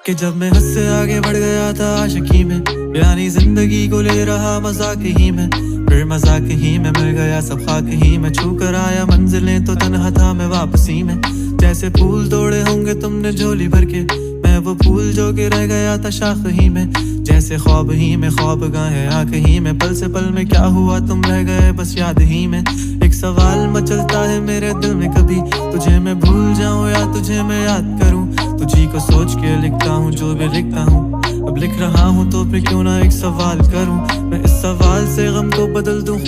कि जब मैं हद से आगे बढ़ गया था आशिकी में, यानी जिंदगी को ले रहा मजाक ही में, फिर मजाक ही में मिल गया सब खाक ही में, छू कर आया मंजिलें तो तन्हा था मैं वापसी में। जैसे फूल तोड़े होंगे तुमने झोली भर के, मैं वो फूल जो कि रह गया था शाख ही में। जैसे ख्वाब ही में ख्वाब गाहे आँख ही में, पल से पल में क्या हुआ तुम रह गए बस याद ही में। एक सवाल मचलता है मेरे दिल में, कभी तुझे मैं भूल जाऊं या तुझे मैं याद करूं। तुझी को सोच के लिखता हूँ जो भी लिखता हूँ, अब लिख रहा हूँ तो फिर क्यों ना एक सवाल करूं। मैं इस सवाल से गम को बदल दूं।